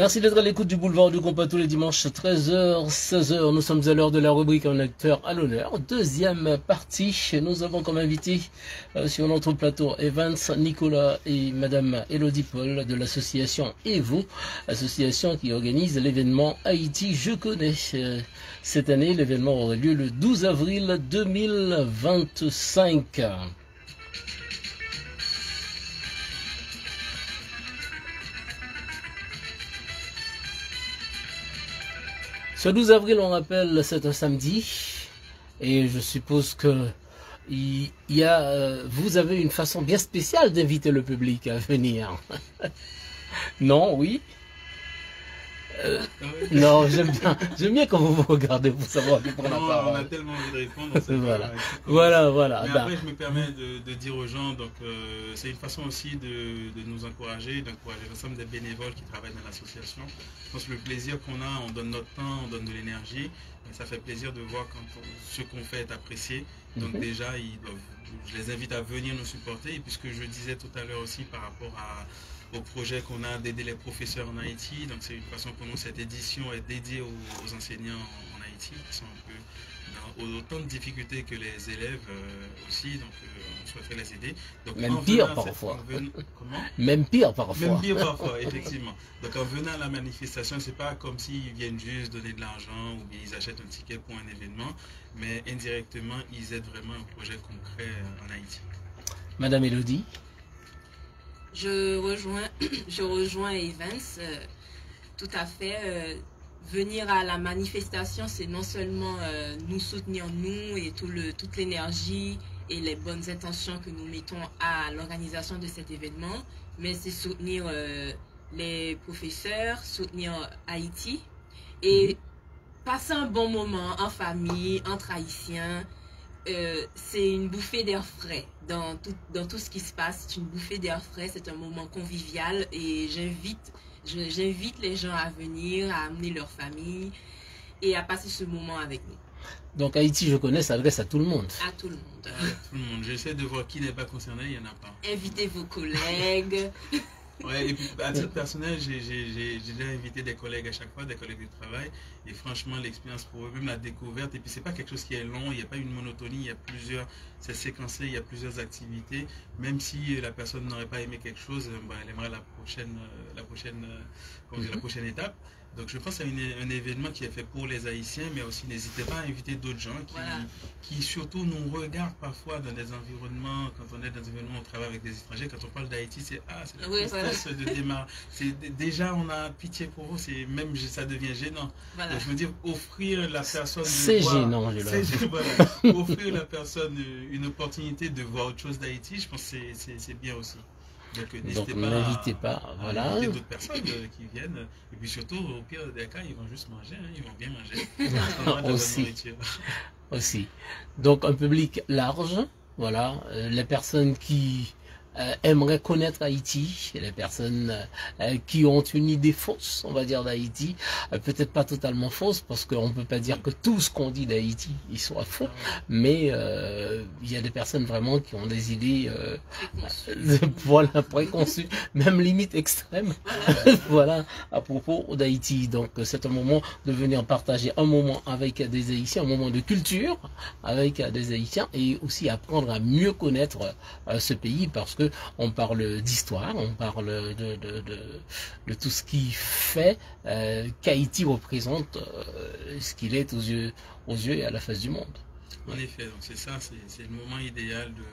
Merci d'être à l'écoute du Boulevard du Compas tous les dimanches 13h, 16h. Nous sommes à l'heure de la rubrique Un acteur à l'honneur. Deuxième partie, nous avons comme invité sur notre plateau Evans, Nicolas et Madame Elodie Paul de l'association EVO, association qui organise l'événement Haïti Je connais. Cette année, l'événement aura lieu le 12 avril 2025. Ce 12 avril, on rappelle, c'est un samedi, et je suppose que vous avez une façon bien spéciale d'inviter le public à venir. Non, oui? Non, j'aime bien quand vous vous regardez pour savoir qui prend la parole. On a tellement envie de répondre. Voilà. Mais après, je me permets de dire aux gens, donc c'est une façon aussi de nous encourager, d'encourager l'ensemble des bénévoles qui travaillent dans l'association. Je pense que le plaisir qu'on a, on donne notre temps, on donne de l'énergie, et ça fait plaisir de voir quand ce qu'on fait est apprécié. Donc déjà, je les invite à venir nous supporter, et puisque je disais tout à l'heure aussi par rapport au projet qu'on a d'aider les professeurs en Haïti. Donc c'est une façon pour nous, cette édition est dédiée aux enseignants en Haïti, qui sont un peu dans autant de difficultés que les élèves aussi. Donc on souhaiterait les aider. Donc, même pire parfois. Comment? Même pire parfois. Même pire parfois, effectivement. Donc en venant à la manifestation, c'est pas comme s'ils viennent juste donner de l'argent ou bien ils achètent un ticket pour un événement, mais indirectement, ils aident vraiment un projet concret en Haïti. Madame Elodie? Je rejoins Evans, tout à fait. Venir à la manifestation, c'est non seulement nous soutenir nous et toute l'énergie et les bonnes intentions que nous mettons à l'organisation de cet événement, mais c'est soutenir les professeurs, soutenir Haïti et passer un bon moment en famille, entre Haïtiens. C'est une bouffée d'air frais dans tout ce qui se passe. C'est une bouffée d'air frais, c'est un moment convivial et j'invite les gens à venir, à amener leur famille et à passer ce moment avec nous. Donc Haïti, je connais, ça s'adresse à tout le monde. À tout le monde. Tout le monde. J'essaie de voir qui n'est pas concerné, il n'y en a pas. Invitez vos collègues. Ouais, et puis à titre personnel, j'ai déjà invité des collègues à chaque fois, des collègues de travail, et franchement l'expérience pour eux, même la découverte, et puis c'est pas quelque chose qui est long, il n'y a pas une monotonie, il y a plusieurs, c'est séquencé, il y a plusieurs activités, même si la personne n'aurait pas aimé quelque chose, elle aimerait la prochaine étape. Donc je pense que c'est un événement qui est fait pour les Haïtiens, mais aussi n'hésitez pas à inviter d'autres gens qui surtout nous regardent parfois dans des environnements, quand on est dans des environnements, on travaille avec des étrangers, quand on parle d'Haïti, c'est la tristesse de démarrer. Déjà on a pitié pour vous, même ça devient gênant. Donc, je veux dire, offrir la personne... C'est gênant, offrir la personne une opportunité de voir autre chose d'Haïti, je pense que c'est bien aussi. Donc n'invitez pas, voilà. Il y a d'autres personnes qui viennent, et puis surtout, au pire des cas, ils vont juste manger, ils vont bien manger. Aussi. Donc un public large, voilà, les personnes qui aimeraient connaître Haïti, les personnes qui ont une idée fausse, on va dire, d'Haïti, peut-être pas totalement fausse, parce qu'on ne peut pas dire que tout ce qu'on dit d'Haïti, il soit faux, mais il y a des personnes vraiment qui ont des idées voilà, préconçues, même limite extrêmes, voilà, à propos d'Haïti. Donc c'est un moment de venir partager un moment avec des Haïtiens, un moment de culture avec des Haïtiens, et aussi apprendre à mieux connaître ce pays, parce que on parle d'histoire, on parle de tout ce qui fait qu'Haïti représente ce qu'il est aux yeux et à la face du monde. En effet, donc c'est ça, c'est le moment idéal de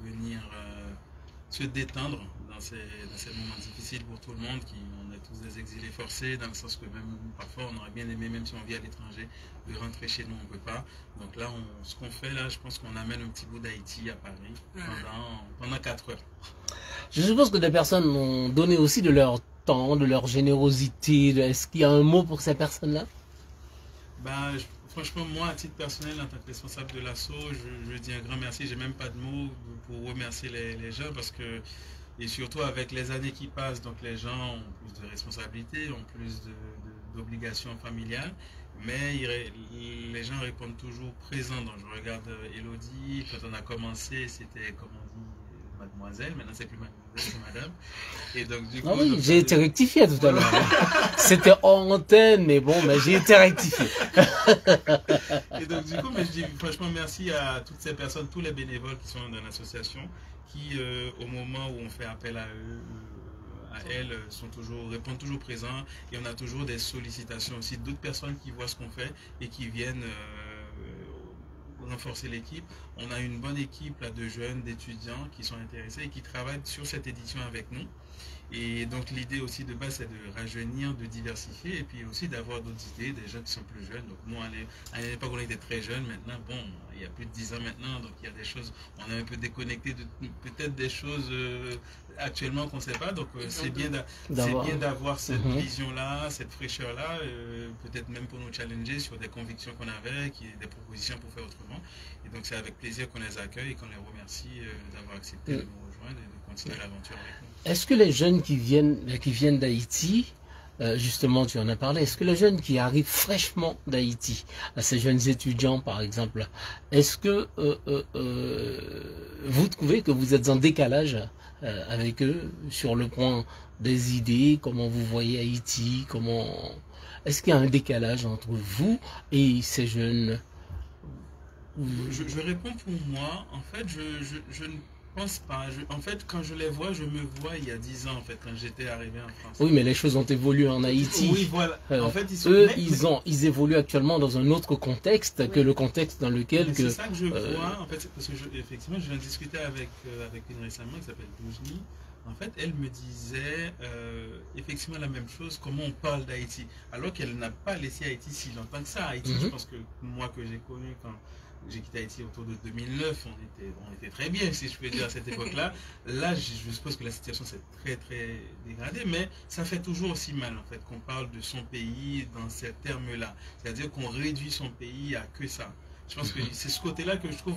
venir se détendre dans ces moments difficiles pour tout le monde, on est tous des exilés forcés, dans le sens que même parfois on aurait bien aimé, même si on vit à l'étranger, de rentrer chez nous, on ne peut pas. Donc là, ce qu'on fait là, je pense qu'on amène un petit bout d'Haïti à Paris pendant 4 heures. Je suppose que des personnes ont donné aussi de leur temps, de leur générosité. Est-ce qu'il y a un mot pour ces personnes-là? Franchement, moi, à titre personnel, en tant que responsable de l'asso, je dis un grand merci. J'ai même pas de mots pour remercier les gens, parce que, et surtout avec les années qui passent, donc les gens ont plus de responsabilités, ont plus d'obligations familiales, mais les gens répondent toujours présents. Donc je regarde Elodie, quand on a commencé, c'était, comme on dit, mademoiselle, maintenant c'est plus mademoiselle, c'est madame. Et donc, du coup, Ah oui, j'ai été rectifié tout à l'heure. C'était hors antenne, mais bon, mais j'ai été rectifié. Et donc, du coup, mais je dis franchement merci à toutes ces personnes, tous les bénévoles qui sont dans l'association, qui, au moment où on fait appel à eux, à elles, répondent toujours présents. Et on a toujours des sollicitations aussi d'autres personnes qui voient ce qu'on fait et qui viennent renforcer l'équipe. On a une bonne équipe là, de jeunes, d'étudiants qui sont intéressés et qui travaillent sur cette édition avec nous. Et donc l'idée aussi de base c'est de rajeunir, de diversifier et puis aussi d'avoir d'autres idées, des gens qui sont plus jeunes. Donc nous à l'époque on était très jeunes, maintenant bon, il y a plus de 10 ans maintenant, donc il y a des choses, on est un peu déconnecté de peut-être des choses actuellement qu'on ne sait pas. Donc c'est bien d'avoir cette vision-là, cette fraîcheur-là, peut-être même pour nous challenger sur des convictions qu'on avait, des propositions pour faire autrement. Et donc c'est avec plaisir qu'on les accueille et qu'on les remercie d'avoir accepté de nous rejoindre et de continuer l'aventure avec nous. Est-ce que les jeunes qui viennent d'Haïti, justement tu en as parlé, est-ce que les jeunes qui arrivent fraîchement d'Haïti, ces jeunes étudiants par exemple, est-ce que vous trouvez que vous êtes en décalage avec eux sur le point des idées, comment vous voyez Haïti, est-ce qu'il y a un décalage entre vous et ces jeunes? Je réponds pour moi, en fait je ne pense pas. En fait, quand je les vois, je me vois il y a 10 ans, en fait, quand j'étais arrivé en France. Oui, mais les choses ont évolué en Haïti. Oui, voilà. En fait, ils évoluent actuellement dans un autre contexte que le contexte dans lequel... C'est ça que je vois, en fait, parce que effectivement, je viens de discuter avec une récemment qui s'appelle Doujni. En fait, elle me disait effectivement la même chose, comment on parle d'Haïti, alors qu'elle n'a pas laissé Haïti si longtemps que ça. Haïti, je pense que moi que j'ai connu quand j'ai quitté Haïti autour de 2009, on était très bien, si je peux dire, à cette époque-là. Là, je suppose que la situation s'est très, très dégradée, mais ça fait toujours aussi mal, en fait, qu'on parle de son pays dans ces termes-là. C'est-à-dire qu'on réduit son pays à que ça. Je pense que c'est ce côté-là que je trouve,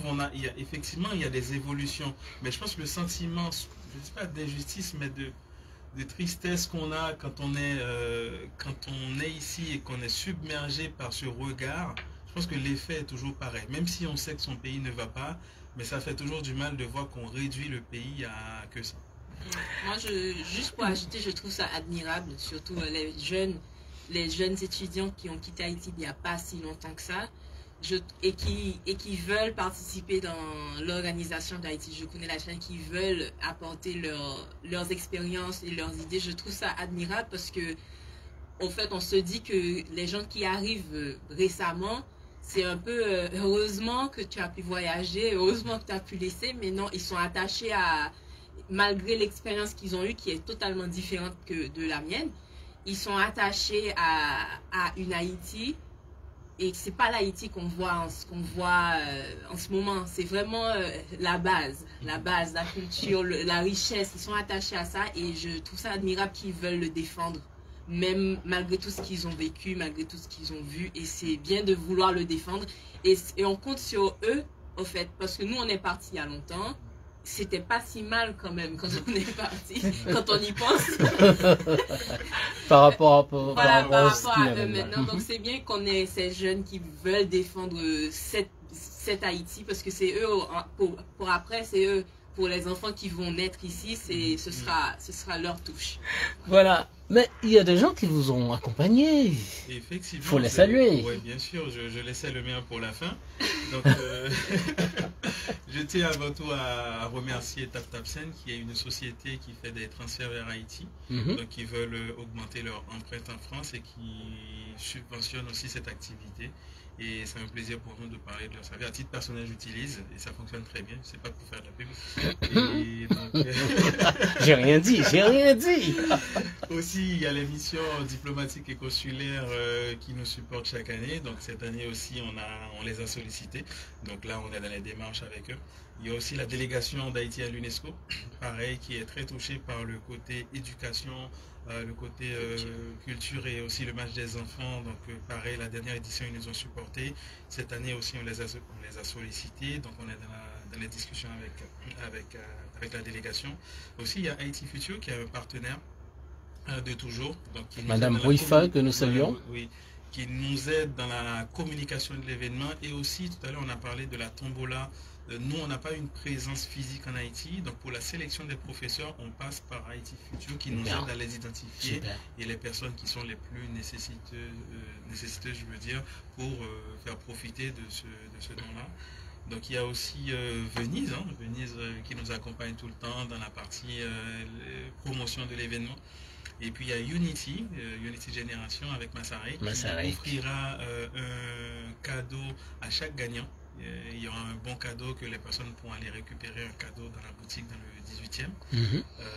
effectivement, il y a des évolutions, mais je pense que le sentiment, je ne dis pas d'injustice, mais de tristesse qu'on a quand on est ici et qu'on est submergé par ce regard. Je pense que l'effet est toujours pareil, même si on sait que son pays ne va pas, mais ça fait toujours du mal de voir qu'on réduit le pays à que ça. Moi, juste pour ajouter, je trouve ça admirable, surtout les jeunes étudiants qui ont quitté Haïti il n'y a pas si longtemps que ça, et qui veulent participer dans l'organisation d'Haïti. Je connais la chaîne qui veulent apporter leurs expériences et leurs idées. Je trouve ça admirable parce que, au fait, on se dit que les gens qui arrivent récemment, c'est un peu heureusement que tu as pu voyager, heureusement que tu as pu laisser, mais non, ils sont attachés malgré l'expérience qu'ils ont eue, qui est totalement différente que de la mienne, ils sont attachés à une Haïti, et c'est pas l'Haïti qu'on voit en ce moment, c'est vraiment la base, la culture, la richesse, ils sont attachés à ça, et je trouve ça admirable qu'ils veulent le défendre. Même malgré tout ce qu'ils ont vécu, malgré tout ce qu'ils ont vu. Et c'est bien de vouloir le défendre. Et on compte sur eux, au fait, parce que nous, on est partis il y a longtemps. C'était pas si mal quand même quand on est parti, quand on y pense. par rapport à eux maintenant. Donc c'est bien qu'on ait ces jeunes qui veulent défendre cette Haïti, parce que c'est eux, pour après, c'est eux, pour les enfants qui vont naître ici, ce sera leur touche. Voilà. Mais il y a des gens qui vous ont accompagné. Effectivement. Il faut les saluer. Oui, bien sûr. Je laissais le mien pour la fin. Donc, je tiens avant tout à remercier TapTapSend, qui est une société qui fait des transferts vers Haïti, donc qui veulent augmenter leur empreinte en France et qui subventionnent aussi cette activité. Et c'est un plaisir pour nous de parler de leur service. À titre personnel, j'utilise et ça fonctionne très bien. C'est pas pour faire de la pub. J'ai rien dit. Aussi, il y a les missions diplomatiques et consulaires qui nous supportent chaque année. Donc cette année aussi, on les a sollicités. Donc là, on est dans les démarches avec eux. Il y a aussi la délégation d'Haïti à l'UNESCO, pareil, qui est très touchée par le côté éducation, le côté culture et aussi le match des enfants. Donc pareil, la dernière édition, ils nous ont supportés. Cette année aussi, on les a sollicités. Donc on est dans les discussions avec la délégation. Aussi, il y a Haïti Future qui est un partenaire de toujours. Donc, Madame Bouifa, que nous saluons. Oui, qui nous aide dans la communication de l'événement. Et aussi, tout à l'heure, on a parlé de la tombola Nous, on n'a pas une présence physique en Haïti, donc pour la sélection des professeurs, on passe par Haïti Future qui nous aide à les identifier. Super. Et les personnes qui sont les plus nécessiteuses, je veux dire, pour faire profiter de ce don-là. Donc il y a aussi Venise, Venise qui nous accompagne tout le temps dans la partie promotion de l'événement. Et puis il y a Unity, Unity Génération avec Massaré, qui offrira un cadeau à chaque gagnant. Il y aura un bon cadeau que les personnes pourront aller récupérer, un cadeau dans la boutique dans le 18e.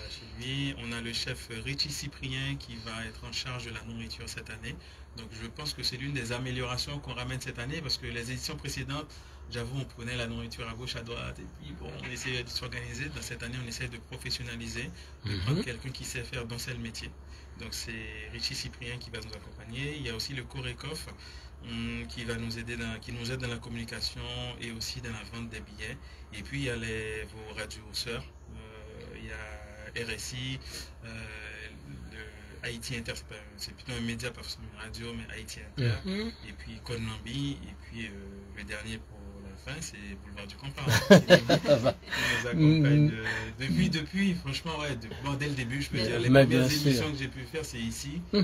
Chez lui, on a le chef Richie Cyprien qui va être en charge de la nourriture cette année. Donc je pense que c'est l'une des améliorations qu'on ramène cette année parce que les éditions précédentes, j'avoue, on prenait la nourriture à gauche, à droite et puis bon, on essayait de s'organiser. Dans cette année, on essaie de professionnaliser, de prendre quelqu'un qui sait faire danser le métier. Donc c'est Richie Cyprien qui va nous accompagner. Il y a aussi le Corecoff qui va nous aider qui nous aide dans la communication et aussi dans la vente des billets. Et puis il y a vos radios sœurs, il y a RSI, Haïti Inter, c'est plutôt un média, pas forcément une radio, mais Haïti Inter, et puis Konambi, et puis le dernier pour la fin, c'est Boulevard du Compas. Qui nous accompagne depuis, franchement, ouais, dès le début, je peux dire, les premières émissions que j'ai pu faire, c'est ici, et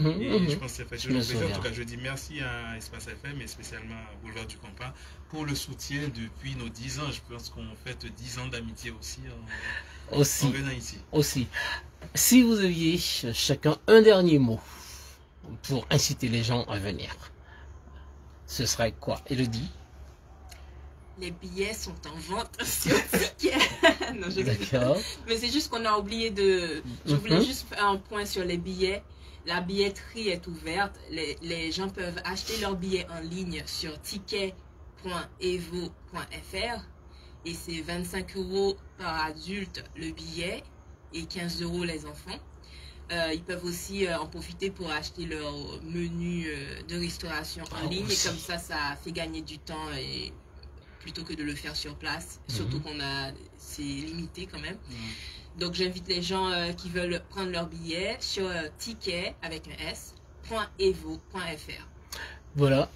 je pense que ça fait toujours plaisir. En tout cas, je dis merci à Espace FM, et spécialement à Boulevard du Compas, pour le soutien depuis nos 10 ans. Je pense qu'on fête 10 ans d'amitié aussi. En venant ici. Aussi. Si vous aviez chacun un dernier mot pour inciter les gens à venir, ce serait quoi, Elodie? Les billets sont en vente sur Ticket. Non, D'accord. Mais c'est juste qu'on a oublié de... Je voulais juste faire un point sur les billets. La billetterie est ouverte. Les gens peuvent acheter leurs billets en ligne sur ticket.evo.fr. Et c'est 25 € par adulte le billet et 15 € les enfants. Ils peuvent aussi en profiter pour acheter leur menu de restauration en ligne. Et comme ça fait gagner du temps et plutôt que de le faire sur place. Surtout c'est limité quand même. Donc j'invite les gens qui veulent prendre leur billet sur ticket avec un s.evo.fr. Voilà.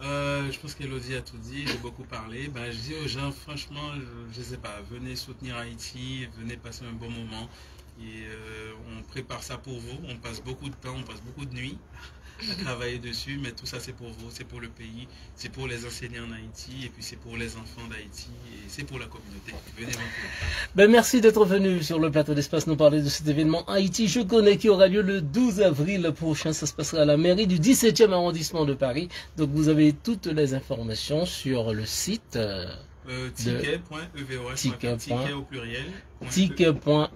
Je pense qu'Elodie a tout dit, j'ai beaucoup parlé. Je dis aux gens, franchement, je ne sais pas, venez soutenir Haïti, venez passer un bon moment. Et on prépare ça pour vous. On passe beaucoup de temps, on passe beaucoup de nuits à travailler dessus, mais tout ça c'est pour vous, c'est pour le pays, c'est pour les enseignants en Haïti, et puis c'est pour les enfants d'Haïti, et c'est pour la communauté. Venez donc. Merci d'être venu sur le plateau d'Espace nous parler de cet événement Haïti Je connais qui aura lieu le 12 avril prochain. Ça se passera à la mairie du 17e arrondissement de Paris. Donc vous avez toutes les informations sur le site ticket.evoh, ticket au pluriel, ticket.evoh.fr.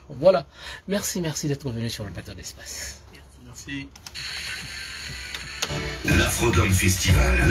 Voilà. Merci d'être venu sur le plateau d'Espace. Merci. L'Afrodome Festival.